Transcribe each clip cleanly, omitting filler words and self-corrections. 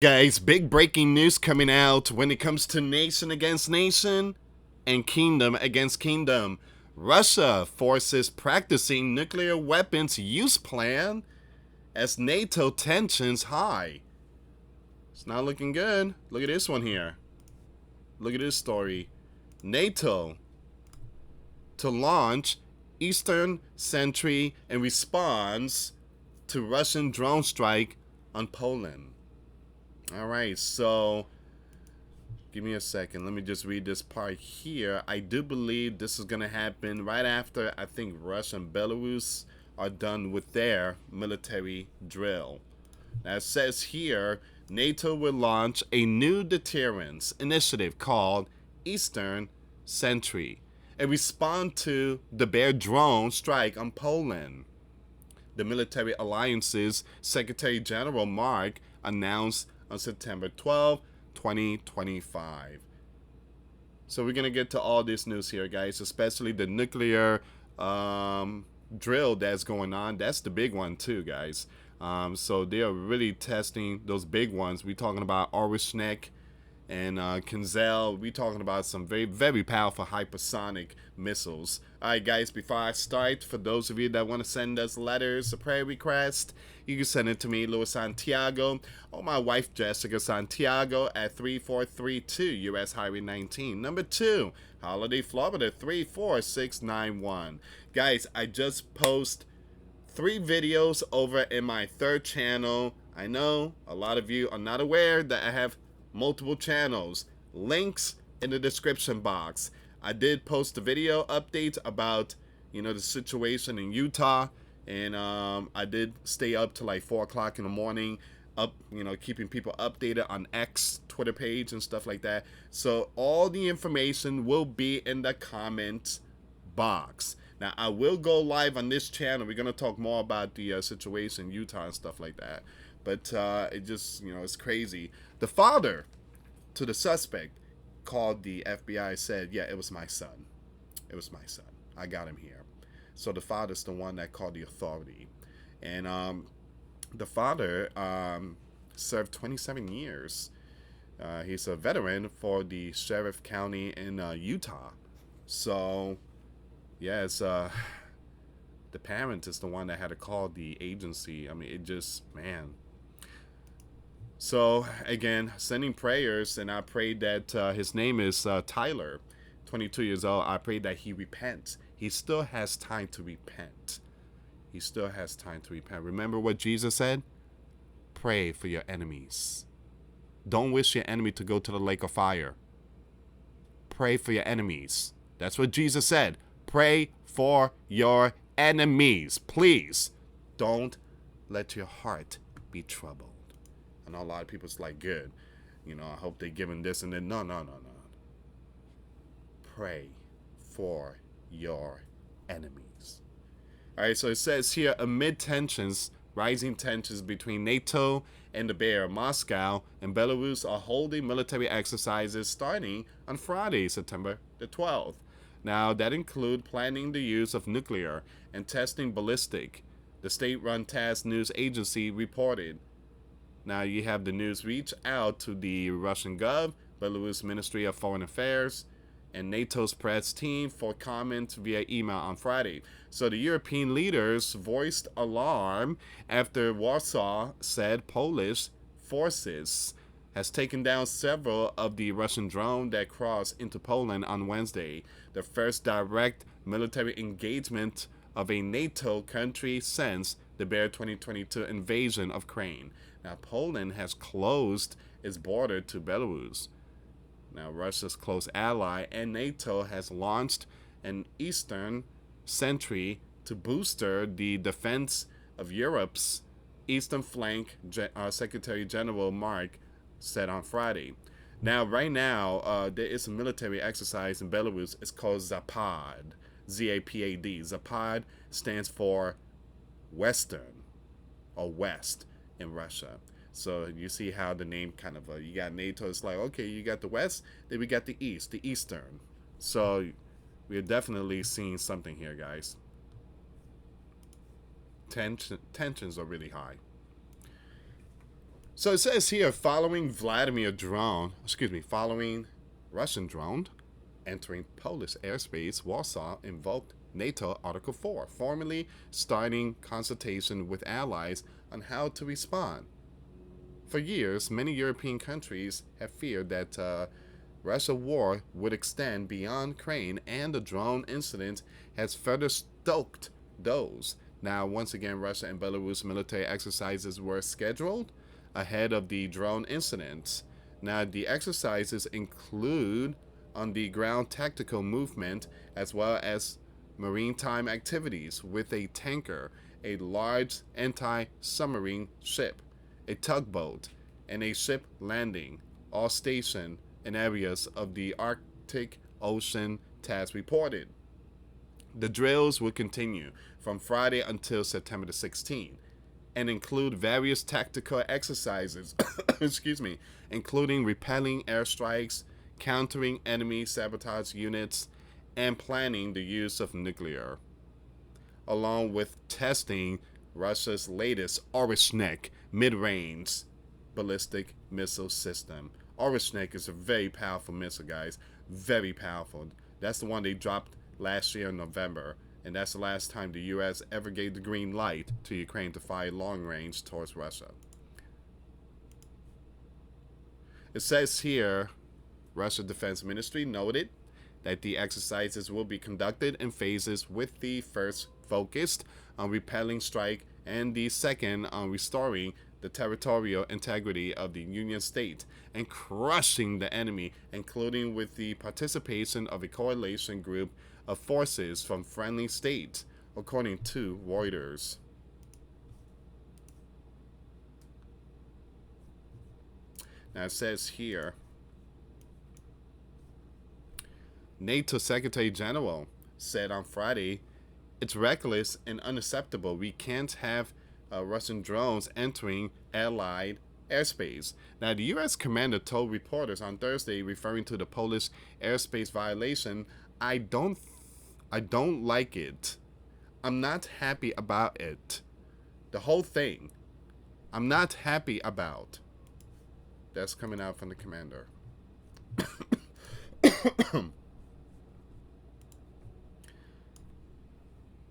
Guys, big breaking news coming out when it comes to nation against nation and kingdom against kingdom. Russia forces practicing nuclear weapons use plan as NATO tensions high. It's not looking good. Look at this one here. Look at this story. NATO to launch Eastern Sentry in response to Russian drone strike on Poland. All right, so give me a second. Let me just read this part here. I do believe this is going to happen right after I think Russia and Belarus are done with their military drill. Now it says here NATO will launch a new deterrence initiative called Eastern Sentry and respond to the Bear drone strike on Poland. The military alliance's Secretary General Mark announced on September 12, 2025. So we're going to get to all this news here, guys, especially the nuclear drill that's going on. That's the big one too, guys. So they are really testing those big ones. We're talking about Orishnik and Kinzel. We're talking about some very, very powerful hypersonic missiles. All right, guys, before I start, for those of you that want to send us letters, a prayer request, you can send it to me, US Santiago, or my wife, Jessica Santiago, at 3432 US Highway 19. Number 2, Holiday, Florida, 34691. Guys, I just post 3 videos over in my 3rd channel. I know a lot of you are not aware that I have multiple channels. Links in the description box. I did post a video update about, the situation in Utah, and I did stay up to like 4 o'clock in the morning, keeping people updated on X, Twitter page, and stuff like that. So all the information will be in the comment box. Now I will go live on this channel. We're gonna talk more about the situation in Utah and stuff like that. But it just, it's crazy. The father to the suspect called the FBI, said, yeah, it was my son. It was my son. I got him here. So the father's the one that called the authority. And the father served 27 years. He's a veteran for the Sheriff County in Utah. So, yeah, it's the parent is the one that had to call the agency. I mean, it just, man. So, again, sending prayers, and I prayed that his name is Tyler, 22 years old. I prayed that he repents. He still has time to repent. He still has time to repent. Remember what Jesus said? Pray for your enemies. Don't wish your enemy to go to the lake of fire. Pray for your enemies. That's what Jesus said. Pray for your enemies. Please don't let your heart be troubled. I know a lot of people's like, good. I hope they're giving this and then. No. Pray for your enemies. All right, so it says here, amid tensions, rising tensions between NATO and the Bear, Moscow and Belarus are holding military exercises starting on Friday, September the 12th. Now, that include planning the use of nuclear and testing ballistic. The state-run TASS news agency reported. Now, you have the news reach out to the Russian Gov, Belarus Ministry of Foreign Affairs, and NATO's press team for comment via email on Friday. So the European leaders voiced alarm after Warsaw said Polish forces has taken down several of the Russian drones that crossed into Poland on Wednesday, the first direct military engagement of a NATO country since the Bear 2022 invasion of Ukraine. Now, Poland has closed its border to Belarus. Now, Russia's close ally and NATO has launched an Eastern Sentry to booster the defense of Europe's eastern flank, Secretary General Mark said on Friday. Now, right now, there is a military exercise in Belarus. It's called Zapad, Z-A-P-A-D. Zapad stands for Western or West in Russia. So you see how the name kind of, you got NATO, it's like, okay, you got the West, then we got the East, the Eastern. So we're definitely seeing something here, guys. Tensions are really high. So it says here, following Russian drone entering Polish airspace, Warsaw invoked NATO Article 4, formally starting consultation with allies on how to respond. For years, many European countries have feared that Russia war would extend beyond Ukraine, and the drone incident has further stoked those. Now, once again, Russia and Belarus military exercises were scheduled ahead of the drone incidents. Now, the exercises include on the ground tactical movement as well as maritime activities with a tanker, a large anti-submarine ship, a tugboat, and a ship landing, all stationed in areas of the Arctic Ocean, TASS reported. The drills will continue from Friday until September the 16th and include various tactical exercises, including repelling airstrikes, countering enemy sabotage units, and planning the use of nuclear, along with testing Russia's latest Orishnik mid-range ballistic missile system. Orishnik is a very powerful missile, guys. Very powerful. That's the one they dropped last year in November, and that's the last time the U.S. ever gave the green light to Ukraine to fire long range towards Russia. It says here, Russia Defense Ministry noted that the exercises will be conducted in phases, with the first focused on repelling strike and the second on restoring the territorial integrity of the Union state and crushing the enemy, including with the participation of a coalition group of forces from friendly states, according to Reuters. Now it says here, NATO Secretary General said on Friday, it's reckless and unacceptable. We can't have Russian drones entering Allied airspace. Now, the U.S. commander told reporters on Thursday, referring to the Polish airspace violation, I don't like it. I'm not happy about it. The whole thing, I'm not happy about. That's coming out from the commander.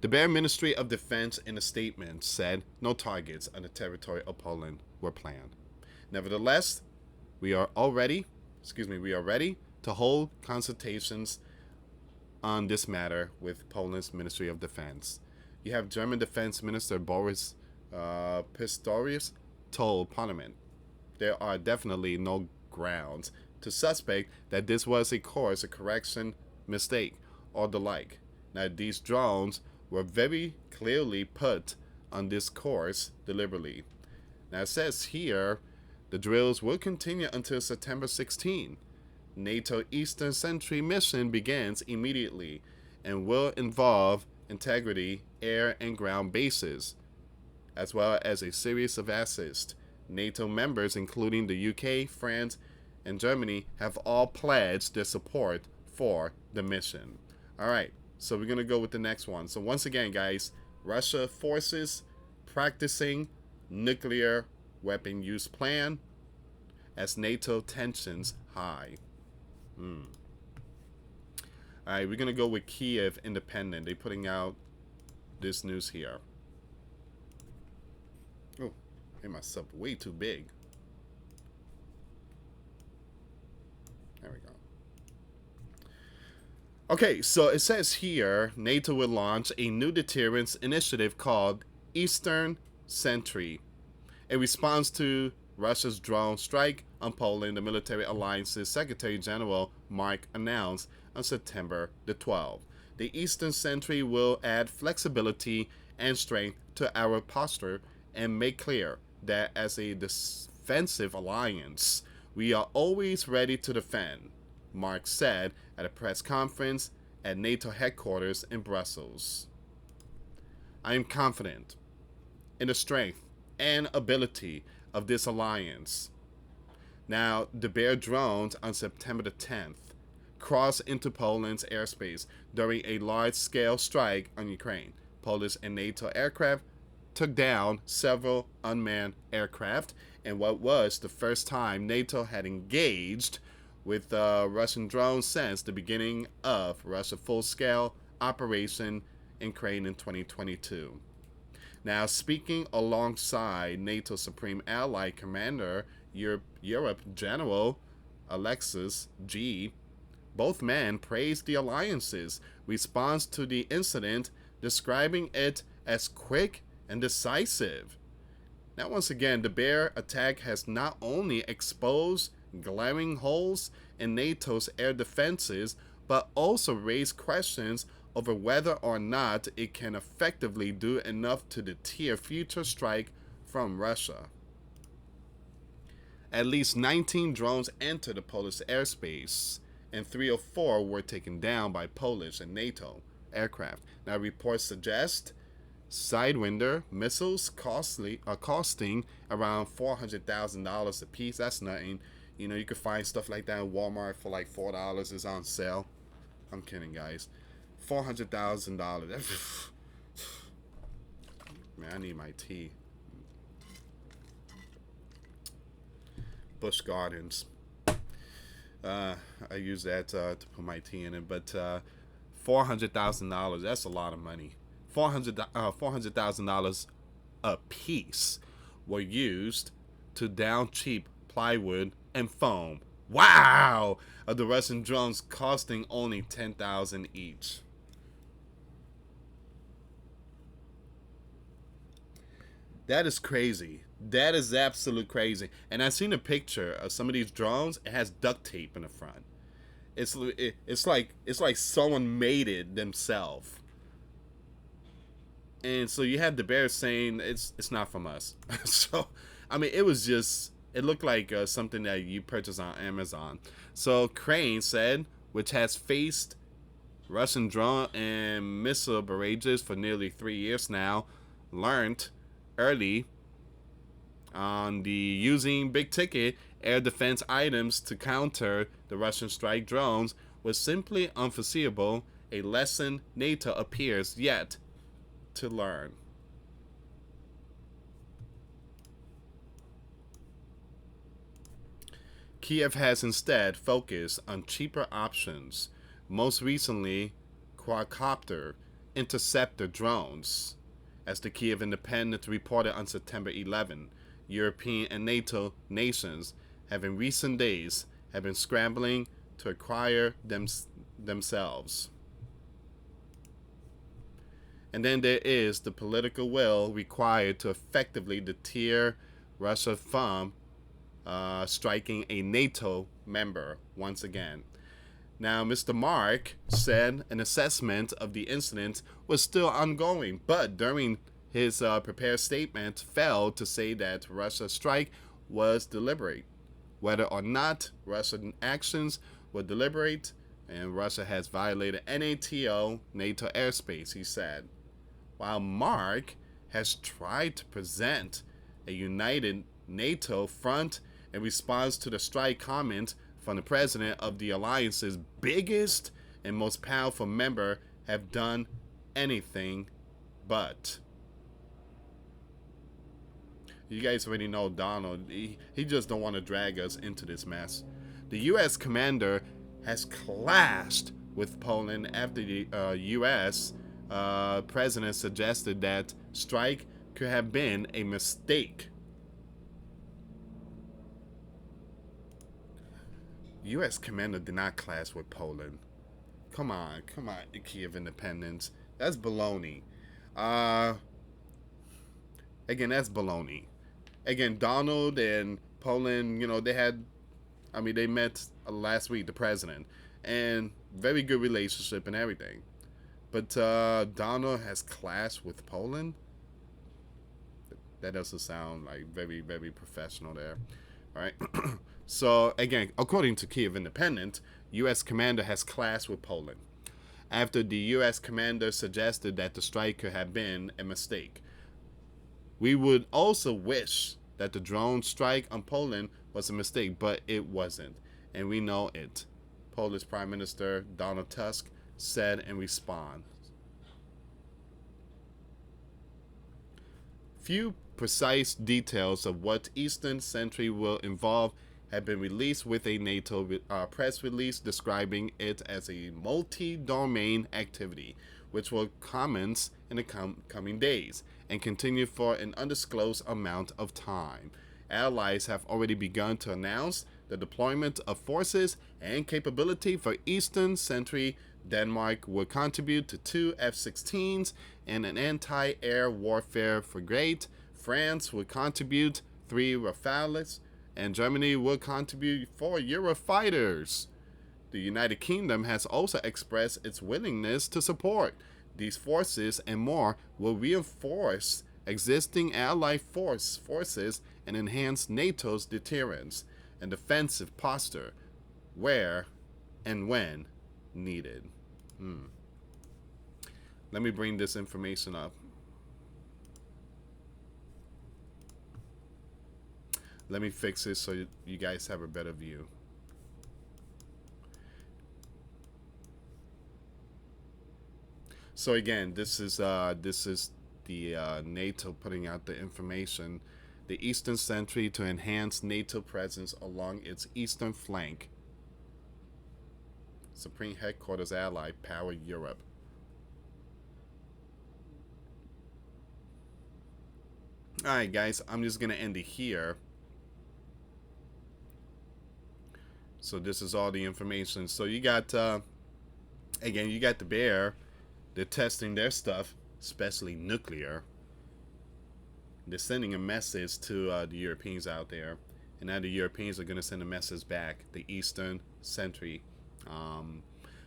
The Bear Ministry of Defense in a statement said no targets on the territory of Poland were planned. Nevertheless, we are ready to hold consultations on this matter with Poland's Ministry of Defense. You have German Defense Minister Boris Pistorius told Parliament there are definitely no grounds to suspect that this was a course of correction mistake or the like. Now, these drones were very clearly put on this course deliberately. Now it says here, the drills will continue until September 16. NATO Eastern Sentry mission begins immediately and will involve integrity, air and ground bases, as well as a series of assists. NATO members, including the UK, France, and Germany, have all pledged their support for the mission. All right. So we're going to go with the next one. So once again, guys, Russia forces practicing nuclear weapon use plan as NATO tensions high. All right, we're going to go with Kiev Independent. They're putting out this news here. Oh, made myself way too big. There we go. Okay, so it says here, NATO will launch a new deterrence initiative called Eastern Sentry. In response to Russia's drone strike on Poland, the military alliance's Secretary General Mark announced on September the 12th. The Eastern Sentry will add flexibility and strength to our posture and make clear that as a defensive alliance, we are always ready to defend, Mark said at a press conference at NATO headquarters in Brussels. I am confident in the strength and ability of this alliance. Now, the Bear drones on September the 10th crossed into Poland's airspace during a large-scale strike on Ukraine. Polish and NATO aircraft took down several unmanned aircraft in what was the first time NATO had engaged with Russian drones since the beginning of Russia's full-scale operation in Ukraine in 2022. Now, speaking alongside NATO Supreme Allied Commander Europe General Alexis G, both men praised the alliance's response to the incident, describing it as quick and decisive. Now, once again, the bear attack has not only exposed glaring holes in NATO's air defenses, but also raised questions over whether or not it can effectively do enough to deter future strike from Russia. At least 19 drones entered the Polish airspace, and 3 or 4 were taken down by Polish and NATO aircraft. Now, reports suggest Sidewinder missiles costing around $400,000 a piece. That's nothing. You know, you could find stuff like that in Walmart for like $4. It's on sale. I'm kidding, guys. $400,000. Man, I need my tea. Busch Gardens. I use that to put my tea in it, but $400,000. That's a lot of money. $400,000 a piece were used to down cheap plywood and foam. Wow! The Russian drones costing only $10,000 each. That is crazy. That is absolute crazy. And I've seen a picture of some of these drones. It has duct tape in the front. It's like someone made it themselves. And so you had the bear saying it's not from us. So I mean, it looked like something that you purchase on Amazon. So Crane said, which has faced Russian drone and missile barrages for nearly 3 years now, learned early on the using big ticket air defense items to counter the Russian strike drones was simply unforeseeable, a lesson NATO appears yet to learn. Kiev has instead focused on cheaper options, most recently quadcopter interceptor drones. As the Kiev Independent reported on September 11, European and NATO nations have in recent days have been scrambling to acquire themselves. And then there is the political will required to effectively deter Russia from striking a NATO member once again. Now, Mr. Mark said an assessment of the incident was still ongoing, but during his prepared statement failed to say that Russia's strike was deliberate. Whether or not Russian actions were deliberate, and Russia has violated NATO airspace, he said. While Mark has tried to present a united NATO front in response to the strike comment from the president of the alliance's biggest and most powerful member, have done anything but. You guys already know Donald. He just don't want to drag us into this mess. The U.S. commander has clashed with Poland after the U.S. President suggested that strike could have been a mistake. U.S. commander did not clash with Poland. Come on, Kiev Independence. That's baloney. Again, that's baloney. Again, Donald and Poland, they met last week, the president, and very good relationship and everything. But Donald has clashed with Poland? That doesn't sound like very, very professional there. All right. So, again, according to Kiev Independent, U.S. commander has clashed with Poland after the U.S. commander suggested that the strike could have been a mistake. We would also wish that the drone strike on Poland was a mistake, but it wasn't, and we know it, Polish Prime Minister Donald Tusk said in response. Few precise details of what Eastern Sentry will involve have been released with a NATO press release describing it as a multi-domain activity, which will commence in the coming days and continue for an undisclosed amount of time. Allies have already begun to announce the deployment of forces and capability for Eastern Sentry. Denmark will contribute to 2 F-16s and an anti-air warfare frigate. France will contribute 3 Rafales, and Germany will contribute 4 Eurofighters. The United Kingdom has also expressed its willingness to support. These forces and more will reinforce existing Allied forces and enhance NATO's deterrence and defensive posture where and when needed. Let me bring this information up. Let me fix it so you guys have a better view. So again, this is the NATO putting out the information. The Eastern Sentry to enhance NATO presence along its eastern flank. Supreme Headquarters Ally Power Europe. Alright guys, I'm just going to end it here. So this is all the information. So you got, again, you got the Bear. They're testing their stuff, especially nuclear. They're sending a message to the Europeans out there. And now the Europeans are going to send a message back, the Eastern Sentry.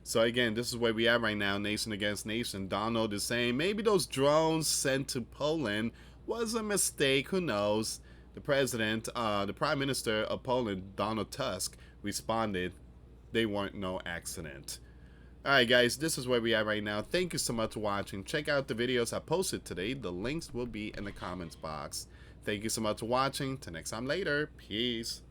So again, this is where we are right now, nation against nation. Donald is saying maybe those drones sent to Poland was a mistake. Who knows? The president, the prime minister of Poland, Donald Tusk, responded, they weren't no accident. Alright guys, this is where we are right now. Thank you so much for watching. Check out the videos I posted today. The links will be in the comments box. Thank you so much for watching. Till next time later. Peace.